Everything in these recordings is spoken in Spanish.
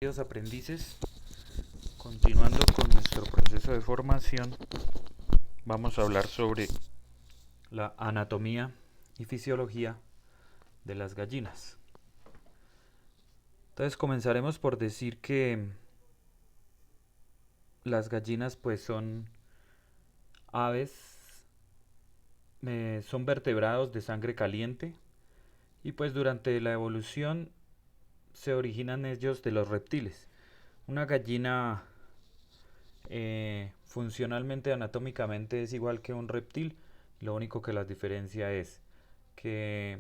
Queridos aprendices, continuando con nuestro proceso de formación, vamos a hablar sobre la anatomía y fisiología de las gallinas. Entonces comenzaremos por decir que las gallinas pues son aves, son vertebrados de sangre caliente y pues durante la evolución se originan ellos de los reptiles. Una gallina funcionalmente, anatómicamente es igual que un reptil, lo único que las diferencia es que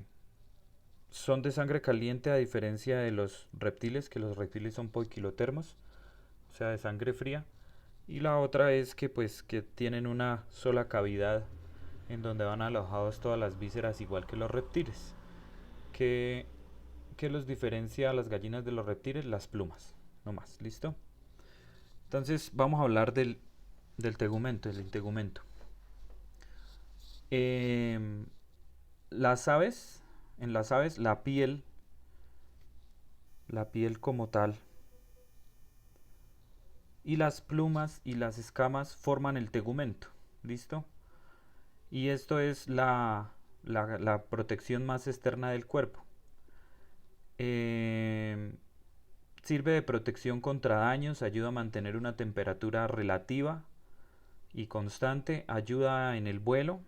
son de sangre caliente a diferencia de los reptiles, que los reptiles son poiquilotermos, o sea, de sangre fría, y la otra es que pues que tienen una sola cavidad en donde van alojados todas las vísceras igual que los reptiles. ¿Qué, qué los diferencia a las gallinas de los reptiles? Las plumas, no más, ¿listo? Entonces vamos a hablar del tegumento, del integumento. Em, las aves, en las aves, la piel como tal, y las plumas y las escamas forman el tegumento, ¿listo? Y esto es la protección más externa del cuerpo. Em, Sirve de protección contra daños, ayuda a mantener una temperatura relativa y constante, ayuda en el vuelo,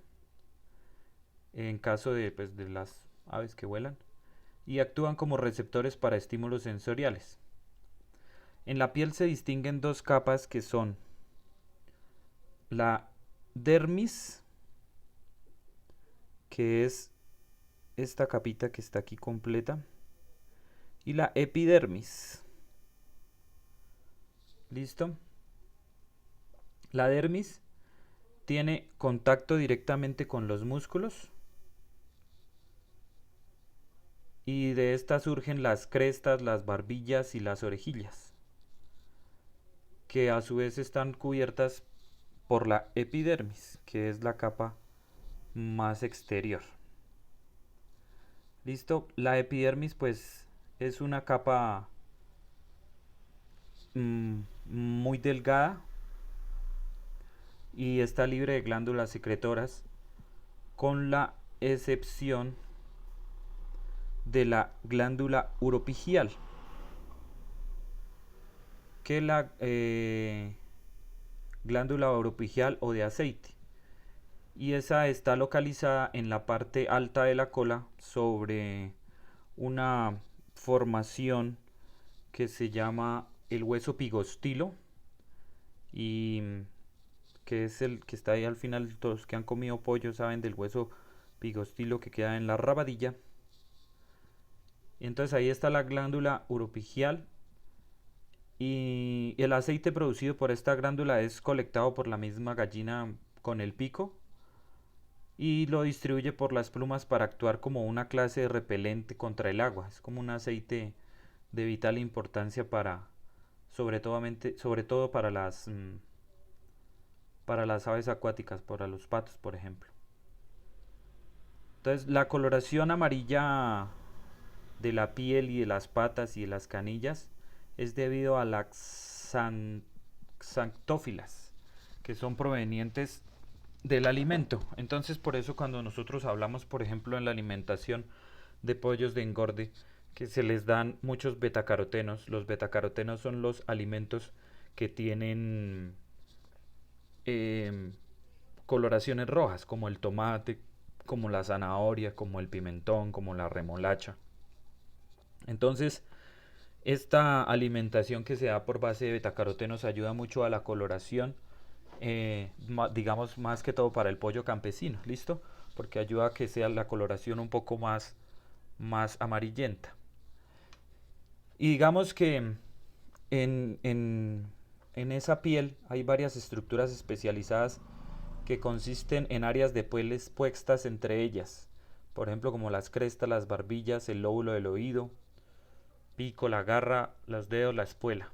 en caso de, pues, de las aves que vuelan, y actúan como receptores para estímulos sensoriales. En la piel se distinguen dos capas que son la dermis, que es esta capita que está aquí completa, y la epidermis. ¿Listo? La dermis tiene contacto directamente con los músculos y de esta surgen las crestas, las barbillas y las orejillas, que a su vez están cubiertas por la epidermis, que es la capa más exterior. ¿Listo? La epidermis pues es una capa muy delgada y está libre de glándulas secretoras, con la excepción de la glándula uropigial, que la glándula uropigial o de aceite, y esa está localizada en la parte alta de la cola sobre una formación que se llama el hueso pigostilo, y que es el que está ahí al final. Todos los que han comido pollo saben del hueso pigostilo que queda en la rabadilla. Y entonces ahí está la glándula uropigial, y el aceite producido por esta glándula es colectado por la misma gallina con el pico y lo distribuye por las plumas para actuar como una clase de repelente contra el agua. Es como un aceite de vital importancia sobre todo para las aves acuáticas, para los patos, por ejemplo. Entonces, la coloración amarilla de la piel y de las patas y de las canillas es debido a las xantófilas, que son provenientes del alimento. Entonces, por eso cuando nosotros hablamos, por ejemplo, en la alimentación de pollos de engorde, que se les dan muchos betacarotenos. Los betacarotenos son los alimentos que tienen eh, coloraciones rojas, como el tomate, como la zanahoria, como el pimentón, como la remolacha. Entonces, esta alimentación que se da por base de betacarotenos ayuda mucho a la coloración, digamos más que todo para el pollo campesino, ¿listo? Porque ayuda a que sea la coloración un poco más amarillenta. Y digamos que en esa piel hay varias estructuras especializadas que consisten en áreas de pieles puestas entre ellas, por ejemplo como las crestas, las barbillas, el lóbulo del oído, pico, la garra, los dedos, la espuela.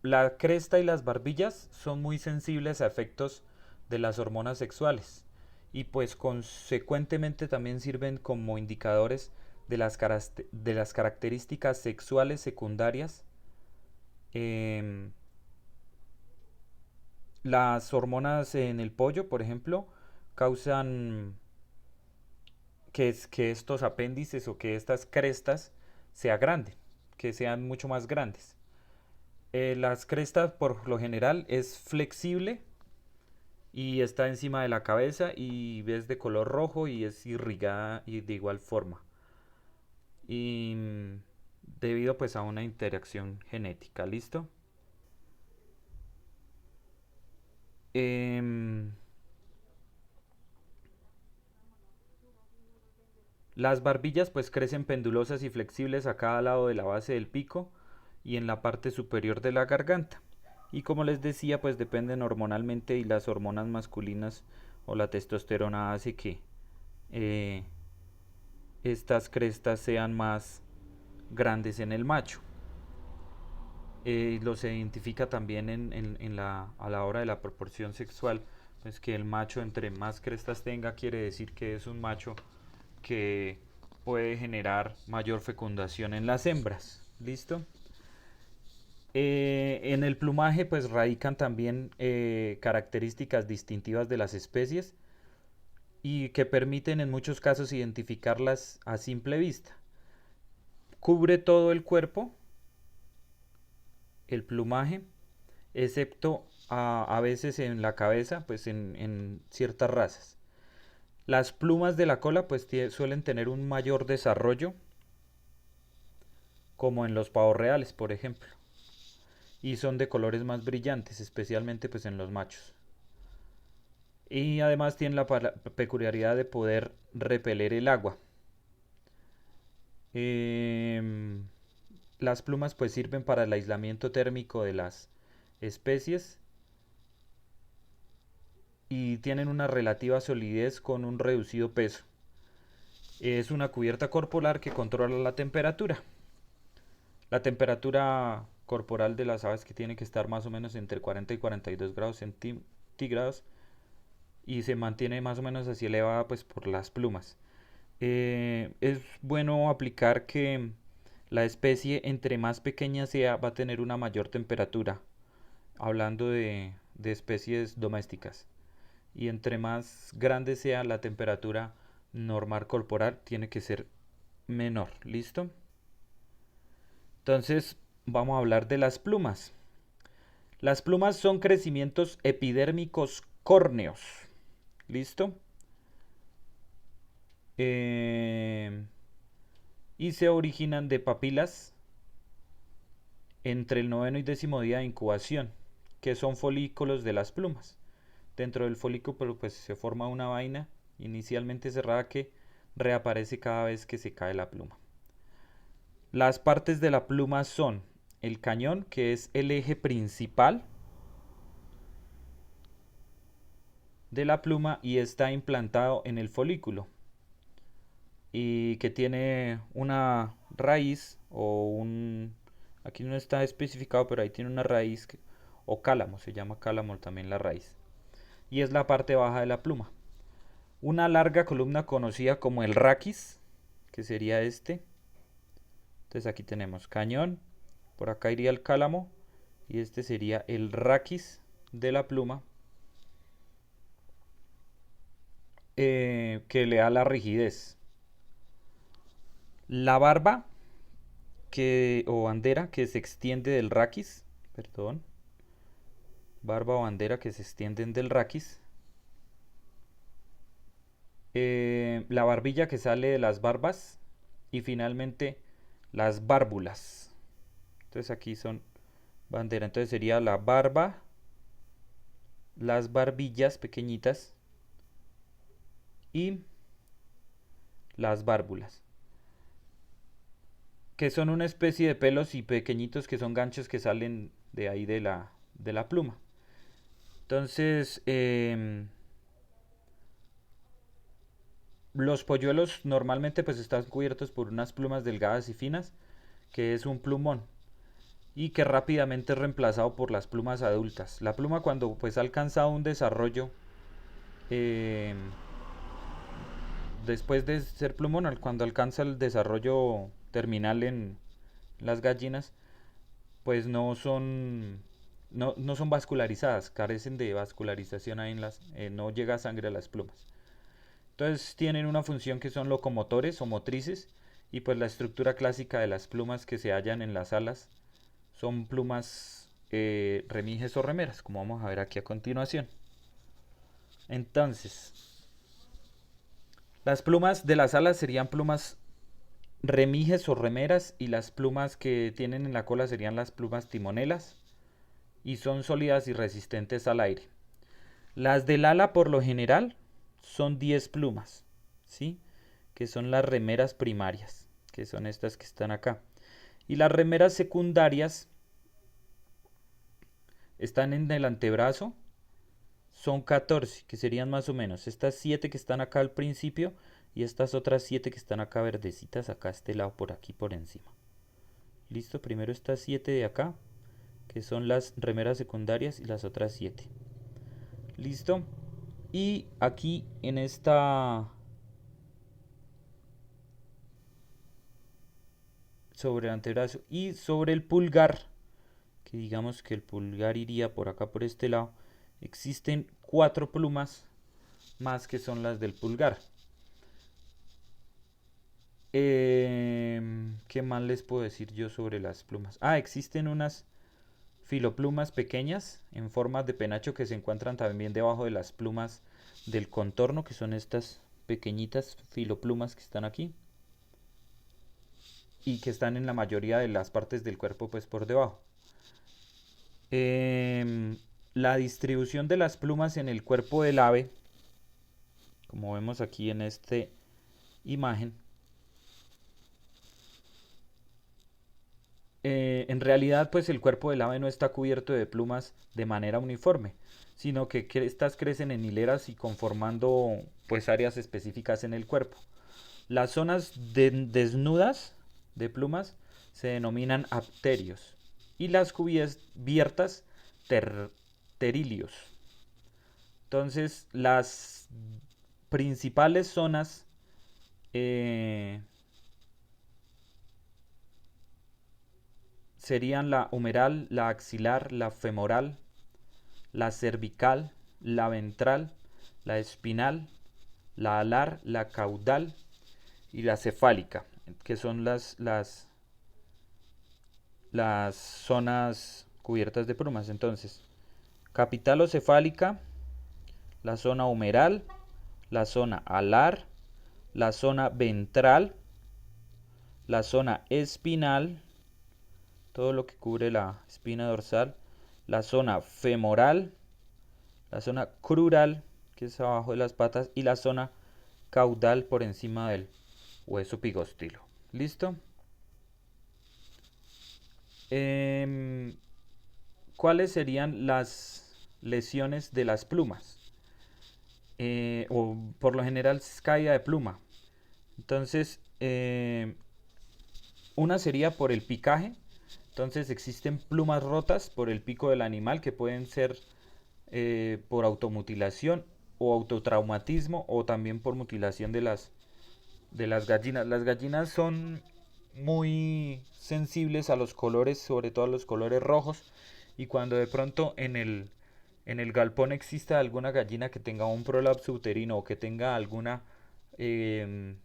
La cresta y las barbillas son muy sensibles a efectos de las hormonas sexuales y pues consecuentemente también sirven como indicadores de las características sexuales secundarias. em, las hormonas en el pollo, por ejemplo, causan que estos apéndices o que estas crestas se agranden, que sean mucho más grandes. Las crestas por lo general es flexible y está encima de la cabeza y es de color rojo y es irrigada y de igual forma. Y debido pues a una interacción genética, ¿listo? Em, las barbillas pues crecen pendulosas y flexibles a cada lado de la base del pico y en la parte superior de la garganta. Y como les decía, pues dependen hormonalmente y las hormonas masculinas o la testosterona hace que eh, estas crestas sean más grandes en el macho. Los identifica también a la hora de la proporción sexual, pues que el macho entre más crestas tenga quiere decir que es un macho que puede generar mayor fecundación en las hembras. ¿Listo? En el plumaje pues radican también características distintivas de las especies y que permiten en muchos casos identificarlas a simple vista. Cubre todo el cuerpo, el plumaje, excepto a veces en la cabeza, pues en ciertas razas. Las plumas de la cola pues suelen tener un mayor desarrollo, como en los pavos reales, por ejemplo, y son de colores más brillantes, especialmente pues en los machos. Y además tienen la peculiaridad de poder repeler el agua. Em, las plumas pues sirven para el aislamiento térmico de las especies y tienen una relativa solidez con un reducido peso. Es una cubierta corporal que controla la temperatura. La temperatura corporal de las aves que tiene que estar más o menos entre 40 y 42 grados centígrados y se mantiene más o menos así elevada pues por las plumas. Es bueno aplicar que la especie entre más pequeña sea va a tener una mayor temperatura, hablando de especies domésticas. Y entre más grande sea la temperatura normal corporal, tiene que ser menor. ¿Listo? Entonces vamos a hablar de las plumas. Las plumas son crecimientos epidérmicos córneos. ¿Listo? Eh, y se originan de papilas entre el noveno y décimo día de incubación, que son folículos de las plumas. Dentro del folículo pues se forma una vaina inicialmente cerrada que reaparece cada vez que se cae la pluma. Las partes de la pluma son el cañón, que es el eje principal de la pluma y está implantado en el folículo y que tiene una raíz aquí no está especificado, pero ahí tiene una raíz o cálamo, se llama cálamo también la raíz, y es la parte baja de la pluma. Una larga columna conocida como el raquis, que sería este. Entonces aquí tenemos cañón, por acá iría el cálamo y este sería el raquis de la pluma, que le da la rigidez. La barba o bandera que se extiende del raquis, perdón, barba o bandera que se extienden del raquis. La barbilla que sale de las barbas y finalmente las bárbulas. Entonces aquí son bandera, entonces sería la barba, las barbillas pequeñitas y las bárbulas, que son una especie de pelos y pequeñitos que son ganchos que salen de ahí de la pluma. Entonces, los polluelos normalmente pues están cubiertos por unas plumas delgadas y finas, que es un plumón, y que rápidamente es reemplazado por las plumas adultas. La pluma cuando pues ha alcanzado un desarrollo eh, después de ser plumón, cuando alcanza el desarrollo terminal en las gallinas, pues no son vascularizadas, carecen de vascularización ahí no llega sangre a las plumas. Entonces tienen una función que son locomotores o motrices, y pues la estructura clásica de las plumas que se hallan en las alas son plumas remiges o remeras, como vamos a ver aquí a continuación. Entonces, las plumas de las alas serían plumas remiges o remeras, y las plumas que tienen en la cola serían las plumas timonelas, y son sólidas y resistentes al aire. Las del ala por lo general son 10 plumas, ¿sí? Que son las remeras primarias, que son estas que están acá. Y las remeras secundarias están en el antebrazo, son 14, que serían más o menos estas 7 que están acá al principio, y estas otras 7 que están acá verdecitas, acá a este lado, por aquí por encima. Listo, primero estas 7 de acá, que son las remeras secundarias, y las otras 7. Listo. Y aquí en esta, sobre el antebrazo y sobre el pulgar, que digamos que el pulgar iría por acá por este lado, existen 4 plumas más que son las del pulgar. ¿Qué más les puedo decir yo sobre las plumas? Existen unas filoplumas pequeñas en forma de penacho que se encuentran también debajo de las plumas del contorno, que son estas pequeñitas filoplumas que están aquí y que están en la mayoría de las partes del cuerpo, pues por debajo. La distribución de las plumas en el cuerpo del ave, como vemos aquí en esta imagen, en realidad pues el cuerpo del ave no está cubierto de plumas de manera uniforme, sino que estas crecen en hileras y conformando pues áreas específicas en el cuerpo. Las zonas desnudas de plumas se denominan apterios, y las cubiertas terilios. Entonces las principales zonas serían la humeral, la axilar, la femoral, la cervical, la ventral, la espinal, la alar, la caudal y la cefálica, que son las zonas cubiertas de plumas. Entonces, capitalocefálica, la zona humeral, la zona alar, la zona ventral, la zona espinal, todo lo que cubre la espina dorsal, la zona femoral, la zona crural, que es abajo de las patas, y la zona caudal por encima del hueso pigostilo. ¿Listo? ¿Cuáles serían las lesiones de las plumas? O por lo general es caída de pluma. Entonces, una sería por el picaje. Entonces existen plumas rotas por el pico del animal, que pueden ser por automutilación o autotraumatismo, o también por mutilación de las gallinas. Las gallinas son muy sensibles a los colores, sobre todo a los colores rojos, y cuando de pronto en el galpón exista alguna gallina que tenga un prolapso uterino, o que tenga alguna eh,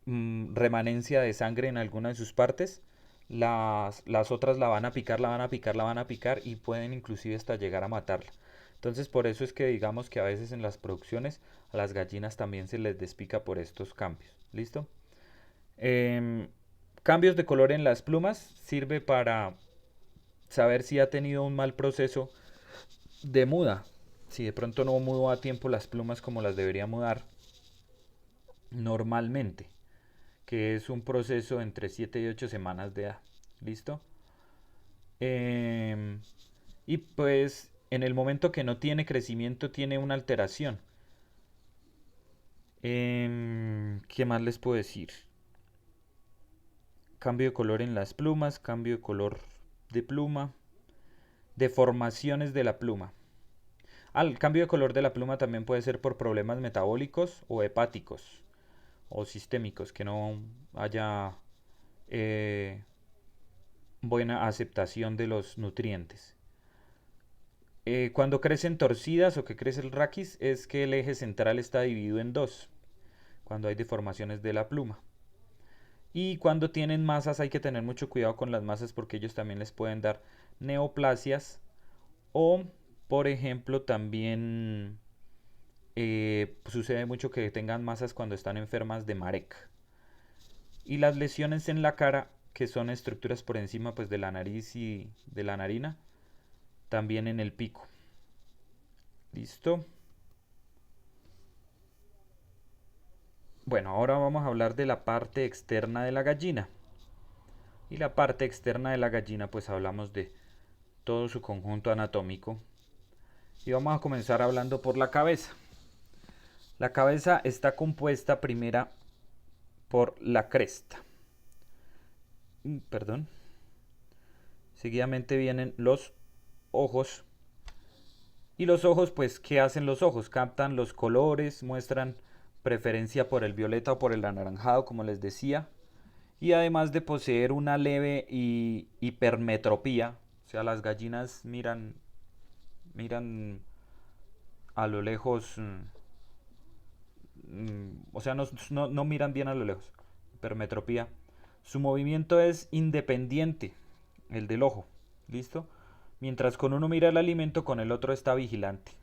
remanencia de sangre en alguna de sus partes, las otras la van a picar, la van a picar, la van a picar, y pueden inclusive hasta llegar a matarla. Entonces por eso es que digamos que a veces en las producciones a las gallinas también se les despica por estos cambios. ¿Listo? Em, Cambios de color en las plumas sirve para saber si ha tenido un mal proceso de muda. Si de pronto no mudó a tiempo las plumas como las debería mudar normalmente, que es un proceso entre 7 y 8 semanas de edad. ¿Listo? Em, y pues en el momento que no tiene crecimiento tiene una alteración. ¿Qué más les puedo decir? Cambio de color en las plumas, cambio de color de pluma, deformaciones de la pluma. El cambio de color de la pluma también puede ser por problemas metabólicos o hepáticos o sistémicos, que no haya eh, buena aceptación de los nutrientes. Cuando crecen torcidas o que crece el raquis es que el eje central está dividido en dos, cuando hay deformaciones de la pluma. Y cuando tienen masas hay que tener mucho cuidado con las masas porque ellos también les pueden dar neoplasias o, por ejemplo, también sucede mucho que tengan masas cuando están enfermas de Marek. Y las lesiones en la cara, que son estructuras por encima pues, de la nariz y de la narina, también en el pico. ¿Listo? Bueno, ahora vamos a hablar de la parte externa de la gallina. Y la parte externa de la gallina, pues hablamos de todo su conjunto anatómico. Y vamos a comenzar hablando por la cabeza. La cabeza está compuesta primera por la cresta. Perdón. Seguidamente vienen los ojos. Y los ojos, pues, ¿qué hacen los ojos? Captan los colores, muestran preferencia por el violeta o por el anaranjado, como les decía. Y además de poseer una leve hipermetropía, o sea, las gallinas miran a lo lejos, o sea, no miran bien a lo lejos, hipermetropía. Su movimiento es independiente, el del ojo, ¿listo? Mientras con uno mira el alimento, con el otro está vigilante.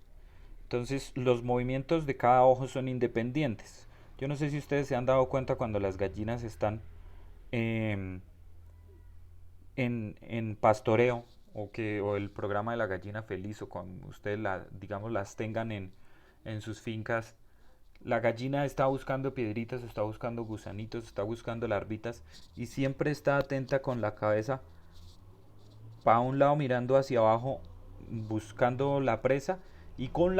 Entonces, los movimientos de cada ojo son independientes. Yo no sé si ustedes se han dado cuenta cuando las gallinas están eh, en pastoreo o el programa de la gallina feliz o cuando ustedes digamos las tengan en sus fincas, la gallina está buscando piedritas, está buscando gusanitos, está buscando larvitas y siempre está atenta con la cabeza para un lado mirando hacia abajo buscando la presa y con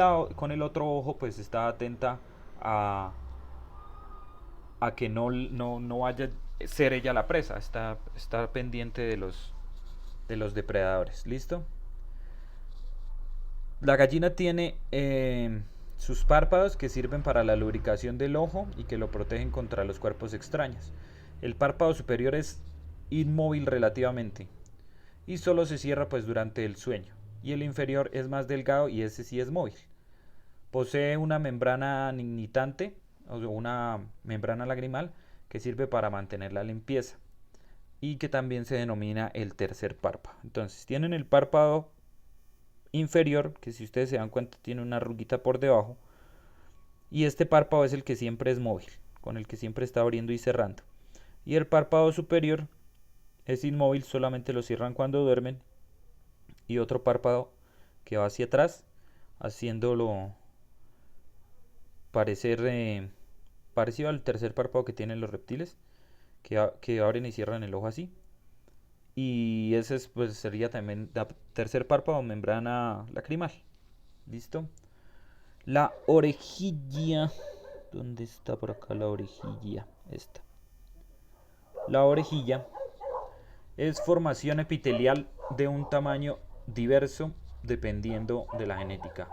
el otro ojo pues está atenta a, a que no vaya a ser ella la presa, está pendiente de los depredadores. ¿Listo? La gallina tiene sus párpados que sirven para la lubricación del ojo y que lo protegen contra los cuerpos extraños. El párpado superior es inmóvil relativamente y solo se cierra pues durante el sueño. Y el inferior es más delgado y ese sí es móvil. Posee una membrana nignitante o una membrana lagrimal que sirve para mantener la limpieza y que también se denomina el tercer párpado. Entonces tienen el párpado inferior, que si ustedes se dan cuenta tiene una arruguita por debajo, y este párpado es el que siempre es móvil, con el que siempre está abriendo y cerrando. Y el párpado superior es inmóvil, solamente lo cierran cuando duermen, y otro párpado que va hacia atrás, haciéndolo parecer parecido al tercer párpado que tienen los reptiles, que abren y cierran el ojo así. Y ese pues, sería también el tercer párpado, membrana lacrimal. ¿Listo? La orejilla. ¿Dónde está por acá la orejilla? Esta. La orejilla es formación epitelial de un tamaño diverso dependiendo de la genética.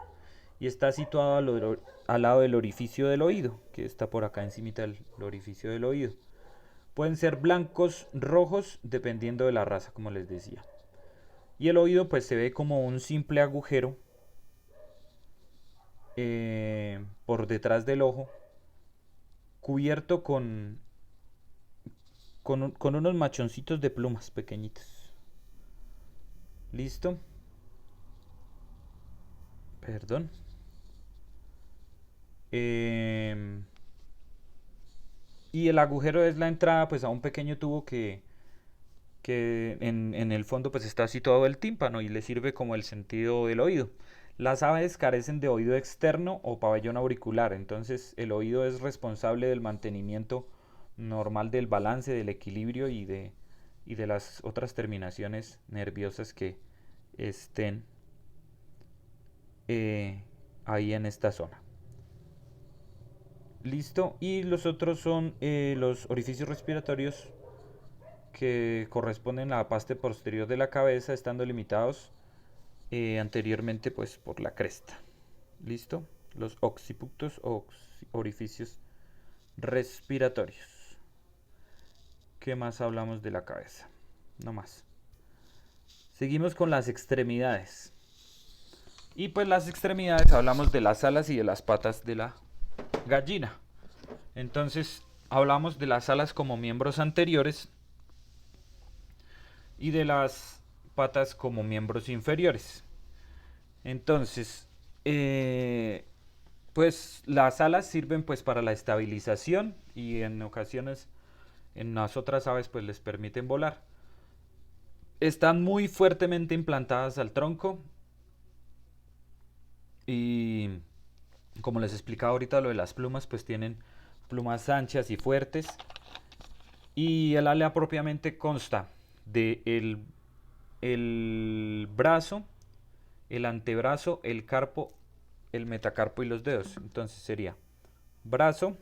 Y está situado al lado del orificio del oído, que está por acá encima del orificio del oído. Pueden ser blancos, rojos, dependiendo de la raza, como les decía. Y el oído pues se ve como un simple agujero por detrás del ojo, cubierto con unos machoncitos de plumas pequeñitos. ¿Listo? Perdón. Y el agujero es la entrada pues a un pequeño tubo que en el fondo pues está situado el tímpano y le sirve como el sentido del oído. Las aves carecen de oído externo o pabellón auricular, entonces el oído es responsable del mantenimiento normal del balance, del equilibrio y de las otras terminaciones nerviosas que estén ahí en esta zona. Listo, y los otros son los orificios respiratorios que corresponden a la parte posterior de la cabeza, estando limitados anteriormente pues por la cresta. ¿Listo? Los occipuctos o orificios respiratorios. ¿Qué más hablamos de la cabeza? No más. Seguimos con las extremidades. Y pues las extremidades hablamos de las alas y de las patas de la gallina. Entonces hablamos de las alas como miembros anteriores y de las patas como miembros inferiores. Entonces, pues las alas sirven pues para la estabilización y en ocasiones en las otras aves pues les permiten volar. Están muy fuertemente implantadas al tronco y como les explicaba ahorita lo de las plumas, pues tienen plumas anchas y fuertes. Y el ala propiamente consta de el brazo, el antebrazo, el carpo, el metacarpo y los dedos. Entonces sería brazo,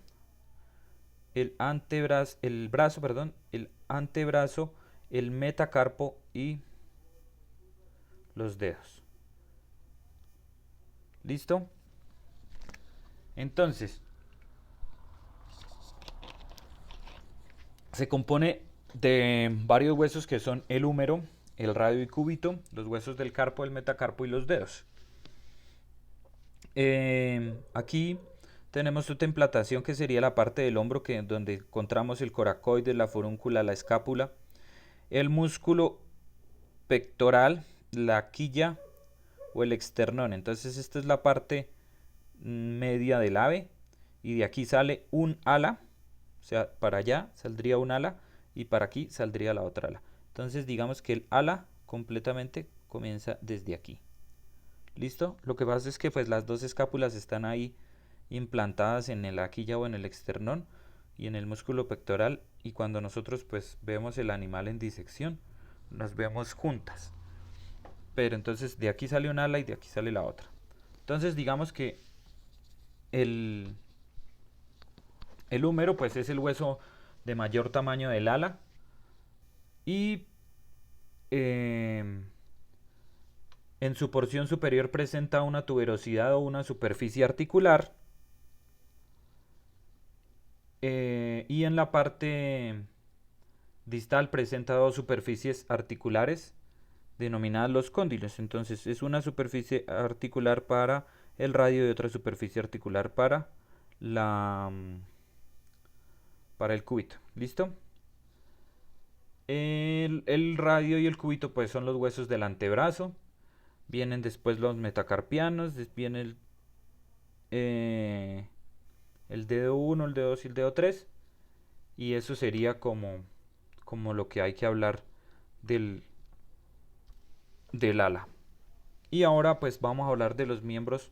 el brazo, perdón, el antebrazo, el metacarpo y los dedos. ¿Listo? Entonces, se compone de varios huesos que son el húmero, el radio y cúbito, los huesos del carpo, el metacarpo y los dedos. Aquí tenemos su templatación, que sería la parte del hombro donde encontramos el coracoides, la forúncula, la escápula, el músculo pectoral, la quilla o el esternón. Entonces esta es la parte media del ave y de aquí sale un ala, o sea, para allá saldría un ala y para aquí saldría la otra ala. Entonces digamos que el ala completamente comienza desde aquí. ¿Listo? Lo que pasa es que pues las dos escápulas están ahí implantadas en la quilla o en el esternón y en el músculo pectoral, y cuando nosotros pues vemos el animal en disección las vemos juntas. Pero entonces de aquí sale un ala y de aquí sale la otra. Entonces digamos que el húmero pues es el hueso de mayor tamaño del ala y en su porción superior presenta una tuberosidad o una superficie articular, y en la parte distal presenta dos superficies articulares denominadas los cóndilos. Entonces es una superficie articular para el radio y otra superficie articular para el cúbito. ¿Listo? El radio y el cúbito pues son los huesos del antebrazo. Vienen después los metacarpianos, viene el dedo 1, el dedo 2 y el dedo 3. Y eso sería como lo que hay que hablar del ala. Y ahora pues vamos a hablar de los miembros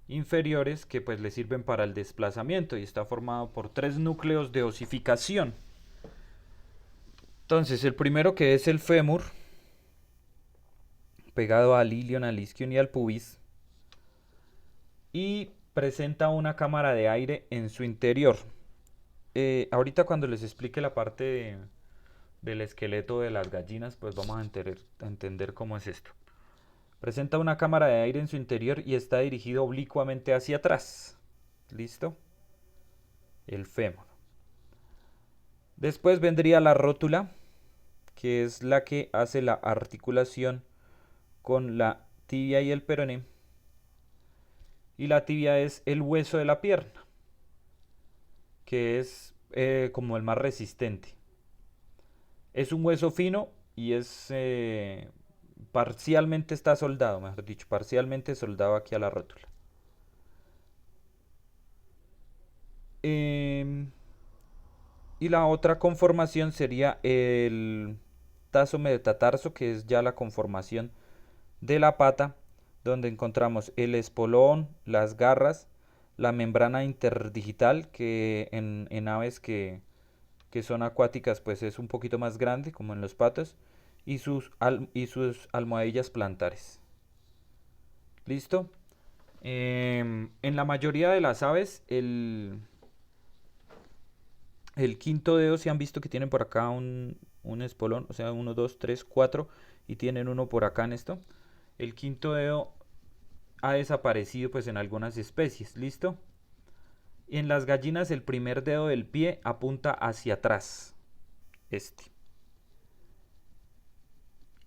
inferiores que pues le sirven para el desplazamiento y está formado por 3 núcleos de osificación. Entonces el primero, que es el fémur, pegado al ilion, al isquion y al pubis, y presenta una cámara de aire en su interior. Ahorita cuando les explique la parte del esqueleto de las gallinas, pues vamos a entender cómo es esto. Presenta una cámara de aire en su interior y está dirigido oblicuamente hacia atrás. ¿Listo? El fémur. Después vendría la rótula, que es la que hace la articulación con la tibia y el peroné. Y la tibia es el hueso de la pierna, que es como el más resistente. Es un hueso fino y es parcialmente está soldado, mejor dicho, parcialmente soldado aquí a la rótula. Y la otra conformación sería el taso metatarso, que es ya la conformación de la pata, donde encontramos el espolón, las garras, la membrana interdigital, que en aves que son acuáticas pues es un poquito más grande, como en los patos, y sus almohadillas plantares. ¿Listo? En la mayoría de las aves, el quinto dedo, se han visto que tienen por acá un espolón, o sea, 1, 2, 3, 4, y tienen uno por acá en esto. El quinto dedo ha desaparecido pues en algunas especies, ¿listo? En las gallinas el primer dedo del pie apunta hacia atrás, este.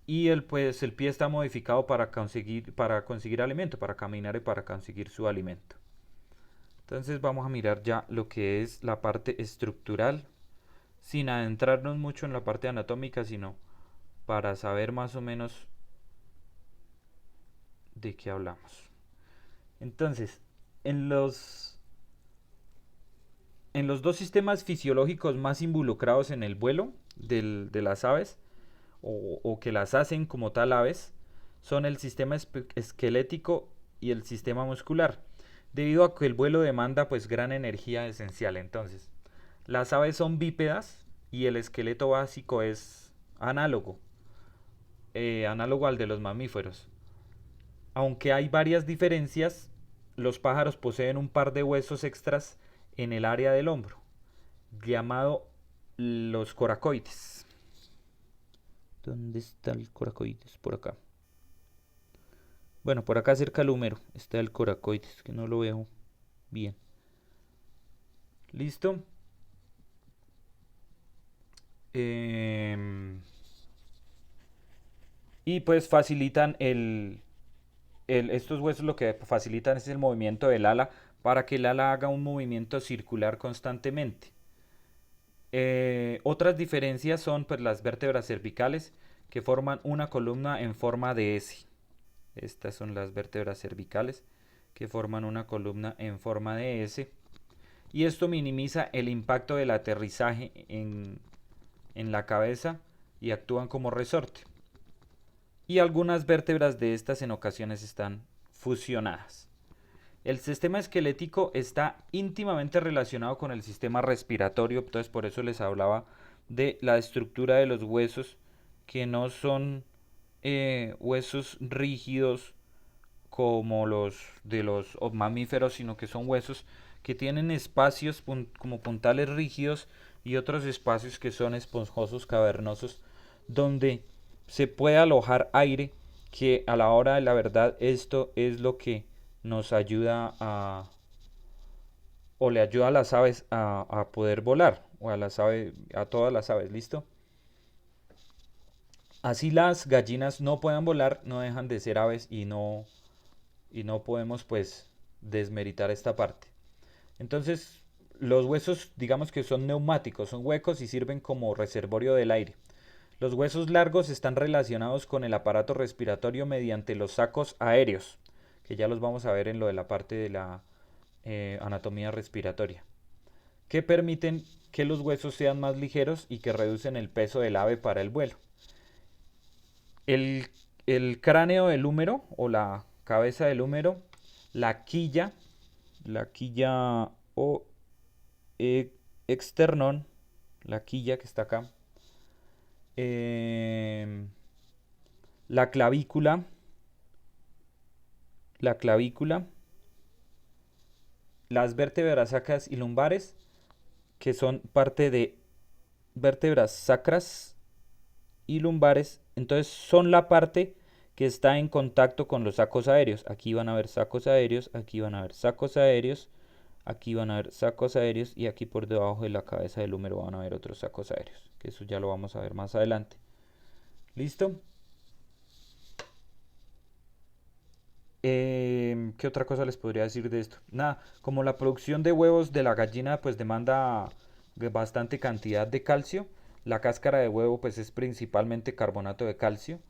Y pues el pie está modificado para conseguir alimento, para caminar y para conseguir su alimento. Entonces vamos a mirar ya lo que es la parte estructural, sin adentrarnos mucho en la parte anatómica, sino para saber más o menos de qué hablamos. Entonces, en los, en los dos sistemas fisiológicos más involucrados en el vuelo de las aves, o que las hacen como tal aves, son el sistema esquelético y el sistema muscular, debido a que el vuelo demanda pues gran energía esencial. Entonces, las aves son bípedas y el esqueleto básico es análogo al de los mamíferos. Aunque hay varias diferencias, los pájaros poseen un par de huesos extras en el área del hombro, llamado los coracoides. ¿Dónde está el coracoides? Por acá. Bueno, por acá cerca del húmero está el coracoides, que no lo veo bien. ¿Listo? Y pues facilitan estos huesos, lo que facilitan es el movimiento del ala, para que el ala haga un movimiento circular constantemente. Otras diferencias son pues las vértebras cervicales, que forman una columna en forma de S. Estas son las vértebras cervicales, que forman una columna en forma de S. Y esto minimiza el impacto del aterrizaje en la cabeza y actúan como resorte. Y algunas vértebras de estas en ocasiones están fusionadas. El sistema esquelético está íntimamente relacionado con el sistema respiratorio, entonces por eso les hablaba de la estructura de los huesos, que no son huesos rígidos como los de los mamíferos, sino que son huesos que tienen espacios como puntales rígidos y otros espacios que son esponjosos, cavernosos, donde se puede alojar aire, que a la hora de la verdad esto es lo que nos ayuda o le ayuda a las aves a poder volar, o a todas las aves, ¿listo? Así las gallinas no puedan volar, no dejan de ser aves, y no podemos pues desmeritar esta parte. Entonces, los huesos, digamos que son neumáticos, son huecos y sirven como reservorio del aire. Los huesos largos están relacionados con el aparato respiratorio mediante los sacos aéreos, que ya los vamos a ver en lo de la parte de la anatomía respiratoria, que permiten que los huesos sean más ligeros y que reducen el peso del ave para el vuelo. El, el cráneo del húmero, o la cabeza del húmero, la quilla o externón, la quilla que está acá, eh, la clavícula, la clavícula, las vértebras sacras y lumbares, que son parte de vértebras sacras y lumbares, entonces son la parte que está en contacto con los sacos aéreos. Aquí van a ver sacos aéreos, aquí van a ver sacos aéreos, aquí van a ver sacos aéreos, y aquí por debajo de la cabeza del húmero van a ver otros sacos aéreos, que eso ya lo vamos a ver más adelante. ¿Listo? ¿Qué otra cosa les podría decir de esto? Nada, como la producción de huevos de la gallina pues demanda bastante cantidad de calcio, la cáscara de huevo pues es principalmente carbonato de calcio.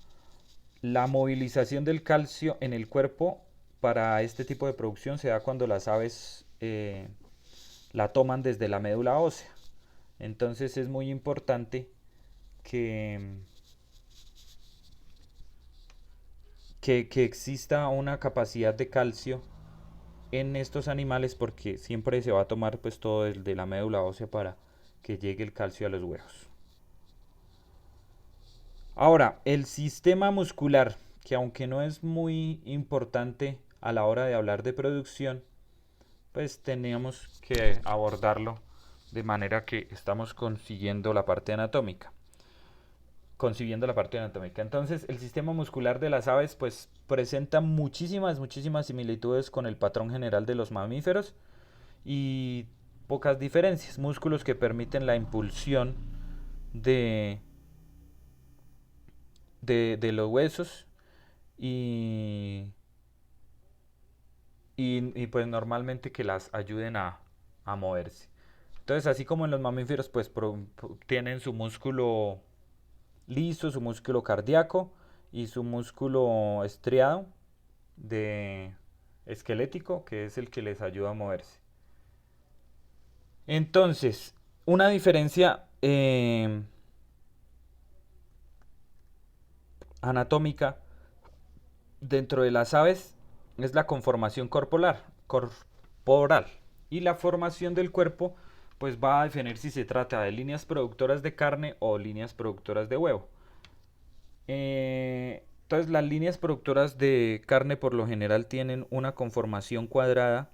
La movilización del calcio en el cuerpo para este tipo de producción se da cuando las aves la toman desde la médula ósea. Entonces es muy importante que, que exista una capacidad de calcio en estos animales, porque siempre se va a tomar pues todo desde la médula ósea para que llegue el calcio a los huevos. Ahora, el sistema muscular, que aunque no es muy importante a la hora de hablar de producción, pues tenemos que abordarlo de manera que estamos consiguiendo la parte anatómica. concibiendo la parte anatómica. Entonces, el sistema muscular de las aves pues presenta muchísimas similitudes con el patrón general de los mamíferos y pocas diferencias. Músculos que permiten la impulsión de, de los huesos y, pues normalmente que las ayuden a moverse. Entonces, así como en los mamíferos, pues tienen su músculo liso, su músculo cardíaco y su músculo estriado de esquelético, que es el que les ayuda a moverse. Entonces, una diferencia anatómica dentro de las aves es la conformación corporal y la formación del cuerpo pues va a definir si se trata de líneas productoras de carne o líneas productoras de huevo. Entonces las líneas productoras de carne por lo general tienen una conformación cuadrada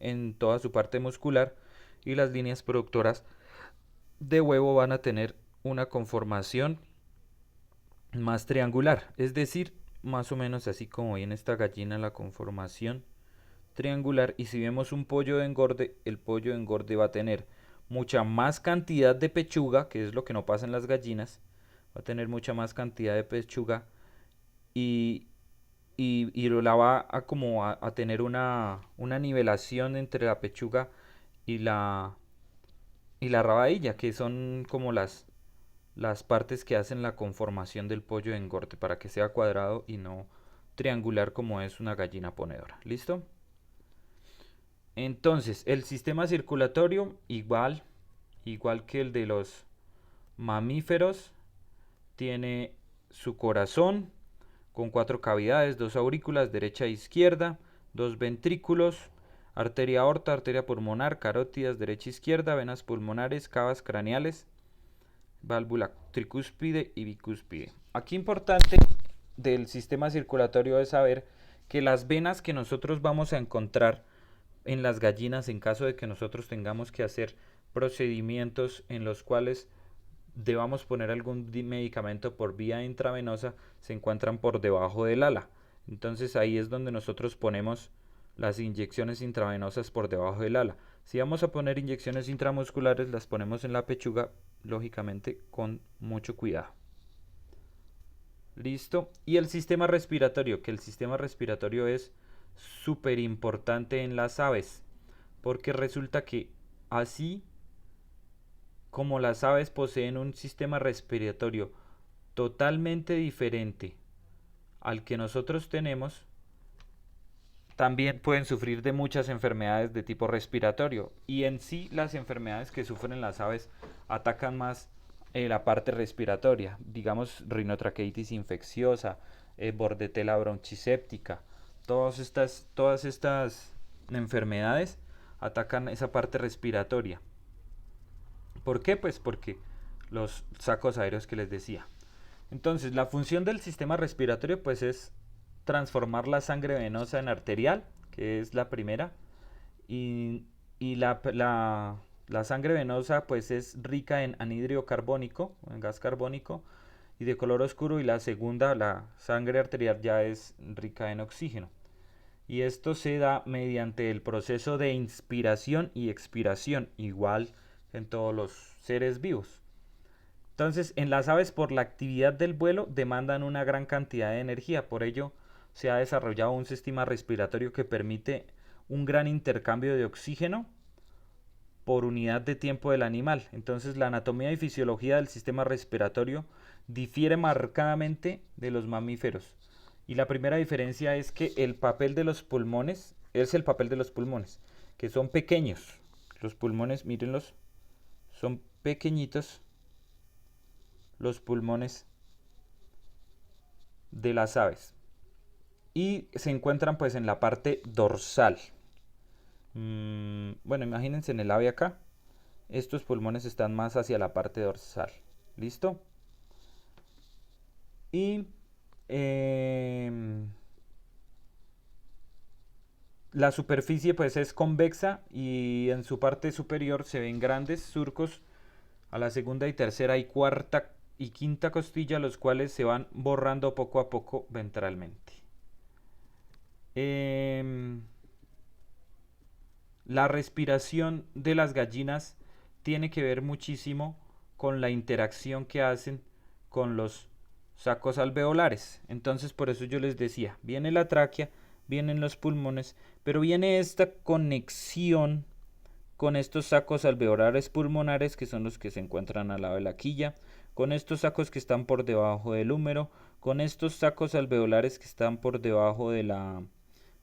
en toda su parte muscular y las líneas productoras de huevo van a tener una conformación más triangular, es decir, más o menos así como en esta gallina la conformación triangular. Y si vemos un pollo de engorde, el pollo de engorde va a tener mucha más cantidad de pechuga, que es lo que no pasa en las gallinas, va a tener mucha más cantidad de pechuga y, la va a como a tener una nivelación entre la pechuga y la rabadilla, que son como las partes que hacen la conformación del pollo de engorde para que sea cuadrado y no triangular como es una gallina ponedora. ¿Listo? Entonces, el sistema circulatorio igual que el de los mamíferos, tiene su corazón con 4 cavidades, 2 aurículas, derecha e izquierda, 2 ventrículos, arteria aorta, arteria pulmonar, carótidas, derecha e izquierda, venas pulmonares, cavas craneales, válvula tricúspide y bicúspide. Aquí importante del sistema circulatorio es saber que las venas que nosotros vamos a encontrar en las gallinas, en caso de que nosotros tengamos que hacer procedimientos en los cuales debamos poner algún medicamento por vía intravenosa, se encuentran por debajo del ala. Entonces ahí es donde nosotros ponemos las inyecciones intravenosas por debajo del ala. Si vamos a poner inyecciones intramusculares, las ponemos en la pechuga, lógicamente con mucho cuidado. Listo. Y el sistema respiratorio, que el sistema respiratorio es súper importante en las aves, porque resulta que así como las aves poseen un sistema respiratorio totalmente diferente al que nosotros tenemos, también pueden sufrir de muchas enfermedades de tipo respiratorio. Y en sí las enfermedades que sufren las aves atacan más la parte respiratoria, digamos rinotraqueitis infecciosa, bordetella bronchiséptica. Todas estas enfermedades atacan esa parte respiratoria. ¿Por qué? Pues porque los sacos aéreos que les decía. Entonces, la función del sistema respiratorio pues es transformar la sangre venosa en arterial, que es la primera, y la sangre venosa pues es rica en anhídrido carbónico, en gas carbónico, y de color oscuro, y la segunda, la sangre arterial, ya es rica en oxígeno. Y esto se da mediante el proceso de inspiración y expiración, igual en todos los seres vivos. Entonces, en las aves, por la actividad del vuelo, demandan una gran cantidad de energía. Por ello, se ha desarrollado un sistema respiratorio que permite un gran intercambio de oxígeno por unidad de tiempo del animal. Entonces, la anatomía y fisiología del sistema respiratorio difiere marcadamente de los mamíferos. Y la primera diferencia es que el papel de los pulmones es el papel de los pulmones, que son pequeños. Los pulmones, mírenlos, son pequeñitos los pulmones de las aves. Y se encuentran pues en la parte dorsal. Bueno, imagínense en el ave acá. Estos pulmones están más hacia la parte dorsal. ¿Listo? Y la superficie pues es convexa y en su parte superior se ven grandes surcos a la segunda y tercera y cuarta y quinta costilla, los cuales se van borrando poco a poco ventralmente. Em, la respiración de las gallinas tiene que ver muchísimo con la interacción que hacen con los sacos alveolares. Entonces, por eso yo les decía, viene la tráquea, vienen los pulmones, pero viene esta conexión con estos sacos alveolares pulmonares, que son los que se encuentran al lado de la quilla, con estos sacos que están por debajo del húmero, con estos sacos alveolares que están por debajo de la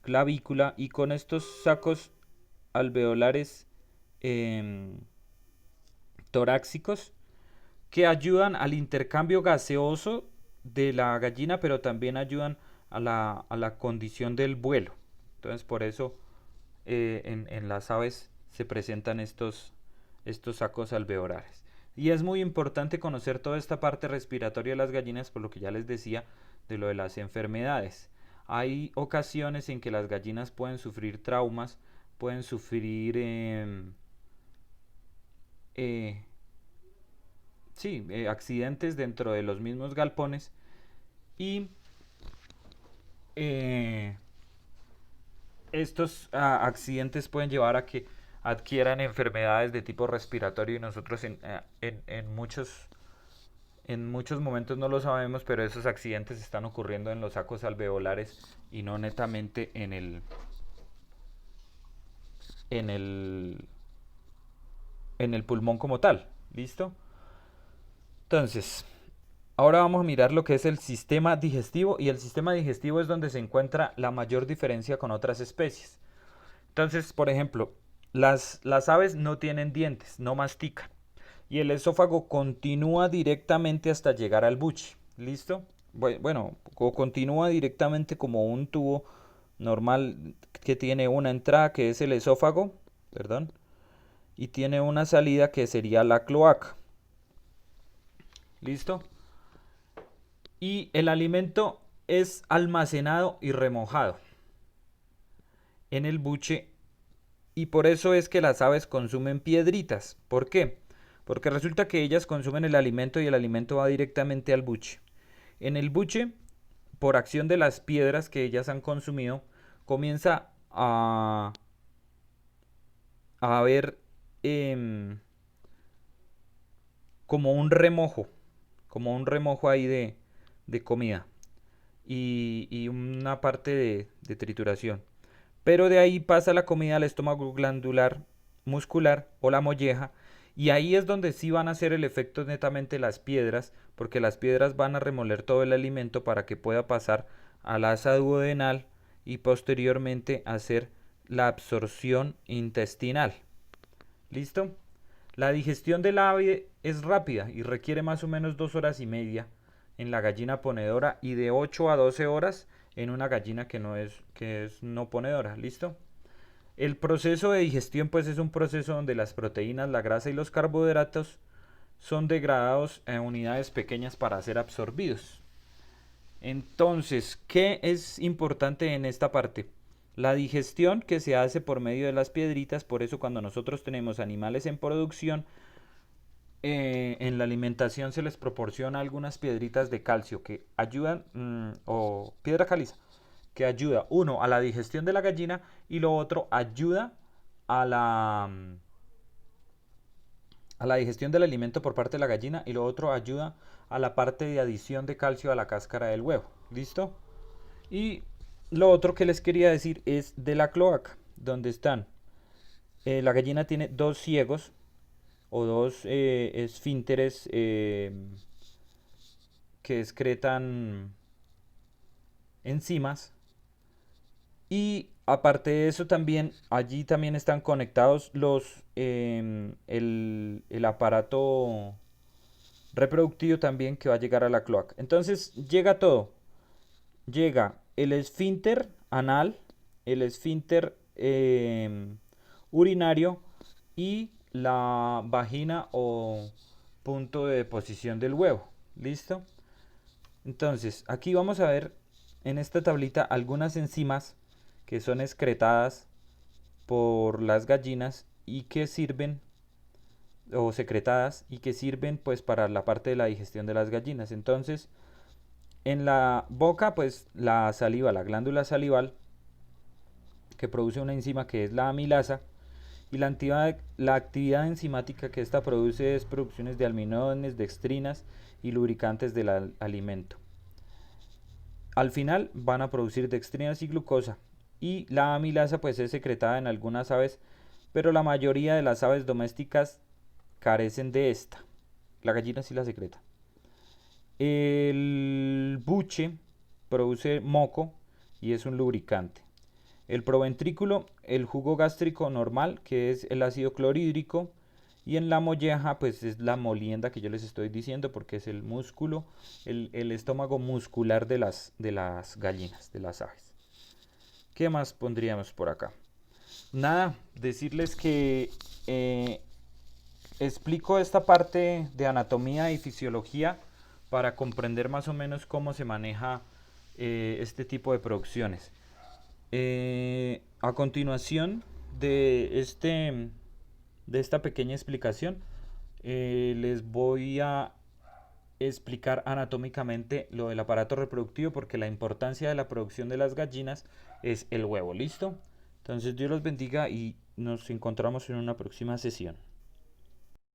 clavícula, y con estos sacos alveolares eh, torácicos, que ayudan al intercambio gaseoso de la gallina, pero también ayudan a la condición del vuelo. Entonces, por eso en las aves se presentan estos sacos alveolares. Y es muy importante conocer toda esta parte respiratoria de las gallinas, por lo que ya les decía de lo de las enfermedades. Hay ocasiones en que las gallinas pueden sufrir traumas, pueden sufrir eh, accidentes dentro de los mismos galpones, y eh, estos accidentes pueden llevar a que adquieran enfermedades de tipo respiratorio, y nosotros en muchos momentos no lo sabemos, pero esos accidentes están ocurriendo en los sacos alveolares y no netamente en el, en el pulmón como tal. ¿Listo? Entonces, ahora vamos a mirar lo que es el sistema digestivo, y el sistema digestivo es donde se encuentra la mayor diferencia con otras especies. Entonces, por ejemplo, las aves no tienen dientes, no mastican, y el esófago continúa directamente hasta llegar al buche. ¿Listo? Bueno, continúa directamente como un tubo normal que tiene una entrada, que es el esófago, perdón, y tiene una salida que sería la cloaca. ¿Listo? Y el alimento es almacenado y remojado en el buche, y por eso es que las aves consumen piedritas. ¿Por qué? Porque resulta que ellas consumen el alimento y el alimento va directamente al buche. En el buche, por acción de las piedras que ellas han consumido, comienza a haber como como un remojo ahí de comida, y una parte de trituración. Pero de ahí pasa la comida al estómago glandular muscular o la molleja, y ahí es donde sí van a hacer el efecto netamente las piedras, porque las piedras van a remoler todo el alimento para que pueda pasar al asa duodenal y posteriormente hacer la absorción intestinal. ¿Listo? La digestión del ave es rápida y requiere más o menos 2 horas y media en la gallina ponedora, y de 8 a 12 horas en una gallina que es no ponedora. ¿Listo? El proceso de digestión pues es un proceso donde las proteínas, la grasa y los carbohidratos son degradados en unidades pequeñas para ser absorbidos. Entonces, ¿qué es importante en esta parte? La digestión, que se hace por medio de las piedritas. Por eso cuando nosotros tenemos animales en producción, en la alimentación se les proporciona algunas piedritas de calcio que ayudan, o piedra caliza, que ayuda, uno, a la digestión de la gallina, y lo otro ayuda a a la digestión del alimento por parte de la gallina, y lo otro ayuda a la parte de adición de calcio a la cáscara del huevo. ¿Listo? Y lo otro que les quería decir es de la cloaca, donde están. La gallina tiene dos ciegos o dos esfínteres que excretan enzimas. Y aparte de eso, también allí también están conectados el aparato reproductivo también, que va a llegar a la cloaca. Entonces llega todo. Llega el esfínter anal, el esfínter urinario, y la vagina o punto de deposición del huevo. ¿Listo? Entonces, aquí vamos a ver en esta tablita algunas enzimas que son excretadas por las gallinas y que sirven o secretadas y que sirven pues para la parte de la digestión de las gallinas. Entonces, en la boca pues la saliva, la glándula salival que produce una enzima que es la amilasa, y la actividad enzimática que esta produce es producciones de almidones, dextrinas y lubricantes del alimento. Al final van a producir dextrinas y glucosa, y la amilasa pues es secretada en algunas aves, pero la mayoría de las aves domésticas carecen de esta. La gallina sí la secreta. El buche produce moco y es un lubricante. El proventrículo, el jugo gástrico normal, que es el ácido clorhídrico, y en la molleja, pues es la molienda que yo les estoy diciendo, porque es el músculo, el estómago muscular de las gallinas, de las aves. ¿Qué más pondríamos por acá? Nada, decirles que explico esta parte de anatomía y fisiología para comprender más o menos cómo se maneja este tipo de producciones. A continuación de esta pequeña explicación, les voy a explicar anatómicamente lo del aparato reproductivo, porque la importancia de la producción de las gallinas es el huevo. ¿Listo? Entonces Dios los bendiga y nos encontramos en una próxima sesión.